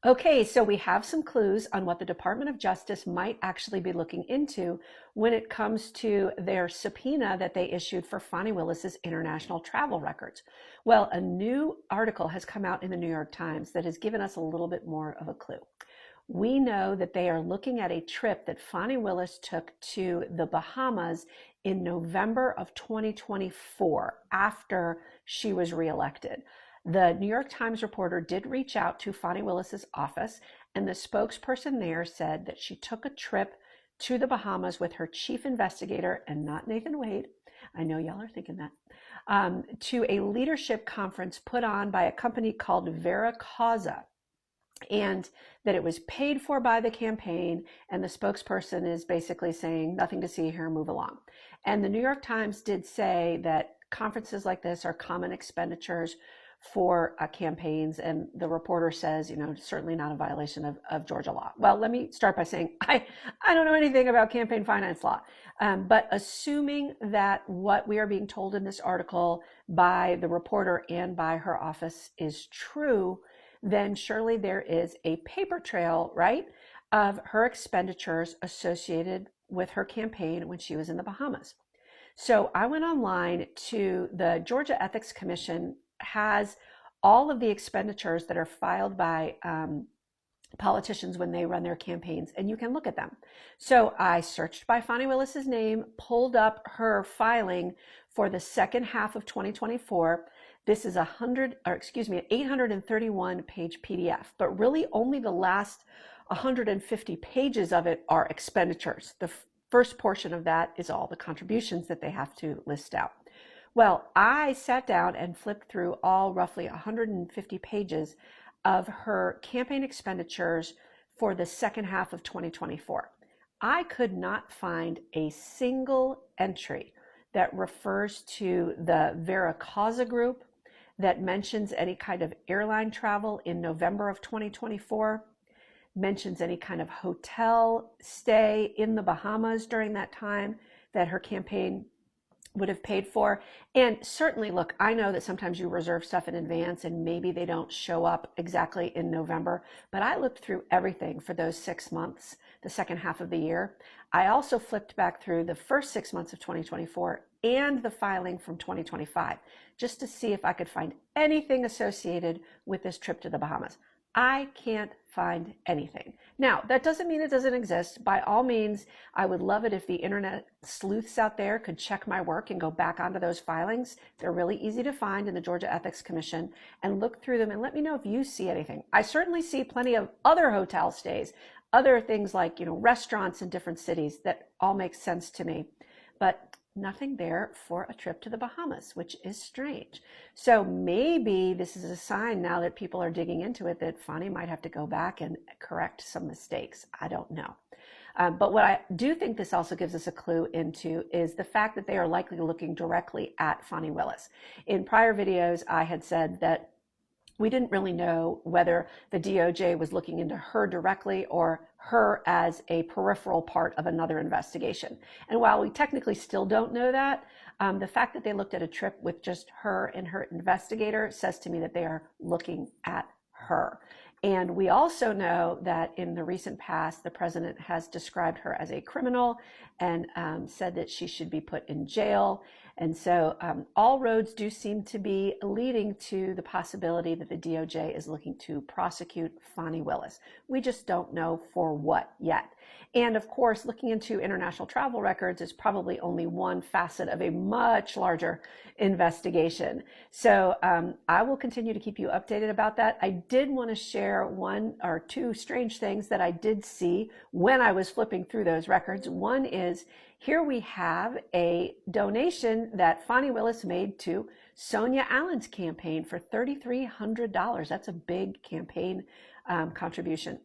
Okay, so we have some clues on what the Department of Justice might actually be looking into when it comes to their subpoena that they issued for Fani Willis's international travel records. Well, a new article has come out in the New York Times that has given us a little bit more of a clue. We know that they are looking at a trip that Fani Willis took to the Bahamas in November of 2024 after she was reelected. The New York Times reporter did reach out to Fani Willis's office, and the spokesperson there said that she took a trip to the Bahamas with her chief investigator, and not Nathan Wade, I know y'all are thinking that, to a leadership conference put on by a company called Vera Causa, and that it was paid for by the campaign, and the spokesperson is basically saying, nothing to see here, move along. And the New York Times did say that conferences like this are common expenditures for campaigns, and the reporter says, certainly not a violation of Georgia law. Well, let me start by saying I don't know anything about campaign finance law, but assuming that what we are being told in this article by the reporter and by her office is true, then surely there is a paper trail, right, of her expenditures associated with her campaign when she was in the Bahamas. So I went online to the Georgia Ethics Commission has all of the expenditures that are filed by politicians when they run their campaigns, and you can look at them. So I searched by Fani Willis's name, pulled up her filing for the second half of 2024. This is an 831 page PDF, but really only the last 150 pages of it are expenditures. The first portion of that is all the contributions that they have to list out. Well, I sat down and flipped through all roughly 150 pages of her campaign expenditures for the second half of 2024. I could not find a single entry that refers to the Vera Causa group, that mentions any kind of airline travel in November of 2024, mentions any kind of hotel stay in the Bahamas during that time that her campaign would have paid for. And certainly, look, I know that sometimes you reserve stuff in advance and maybe they don't show up exactly in November, but I looked through everything for those 6 months, the second half of the year. I also flipped back through the first 6 months of 2024 and the filing from 2025, just to see if I could find anything associated with this trip to the Bahamas. I can't find anything. Now, that doesn't mean it doesn't exist. By all means, I would love it if the internet sleuths out there could check my work and go back onto those filings. They're really easy to find in the Georgia Ethics Commission, and look through them and let me know if you see anything. I certainly see plenty of other hotel stays, other things like, restaurants in different cities that all make sense to me, but nothing there for a trip to the Bahamas, which is strange. So maybe this is a sign, now that people are digging into it, that Fani might have to go back and correct some mistakes. I don't know. But what I do think this also gives us a clue into is the fact that they are likely looking directly at Fani Willis. In prior videos, I had said that we didn't really know whether the DOJ was looking into her directly or her as a peripheral part of another investigation. And while we technically still don't know that, the fact that they looked at a trip with just her and her investigator says to me that they are looking at her. And we also know that in the recent past, the president has described her as a criminal and said that she should be put in jail. And so all roads do seem to be leading to the possibility that the DOJ is looking to prosecute Fani Willis. We just don't know for what yet. And of course, looking into international travel records is probably only one facet of a much larger investigation. So I will continue to keep you updated about that. I did want to share one or two strange things that I did see when I was flipping through those records. One is, here we have a donation that Fani Willis made to Sonia Allen's campaign for $3,300. That's a big campaign contribution.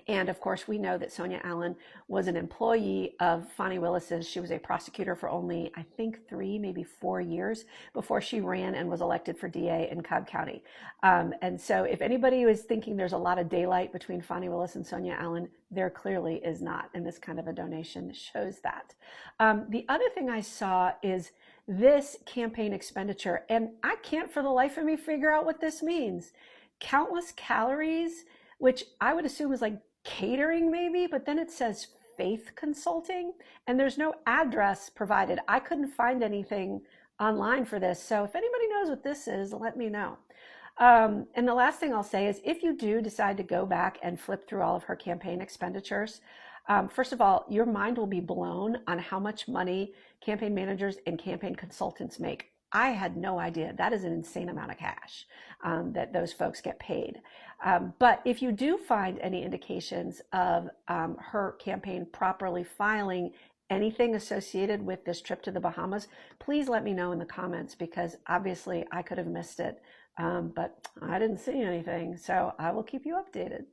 And of course, we know that Sonia Allen was an employee of Fani Willis's. She was a prosecutor for only, I think, 3, maybe 4 years before she ran and was elected for DA in Cobb County. And so if anybody was thinking there's a lot of daylight between Fani Willis and Sonia Allen, there clearly is not. And this kind of a donation shows that. The other thing I saw is this campaign expenditure, and I can't for the life of me figure out what this means. Countless calories, which I would assume is like catering maybe, but then it says Faith Consulting, and there's no address provided. I couldn't find anything online for this. So if anybody knows what this is, let me know. And the last thing I'll say is if you do decide to go back and flip through all of her campaign expenditures, first of all, your mind will be blown on how much money campaign managers and campaign consultants make. I had no idea. That is an insane amount of cash that those folks get paid. But if you do find any indications of her campaign properly filing anything associated with this trip to the Bahamas, please let me know in the comments, because obviously I could have missed it, but I didn't see anything. So I will keep you updated.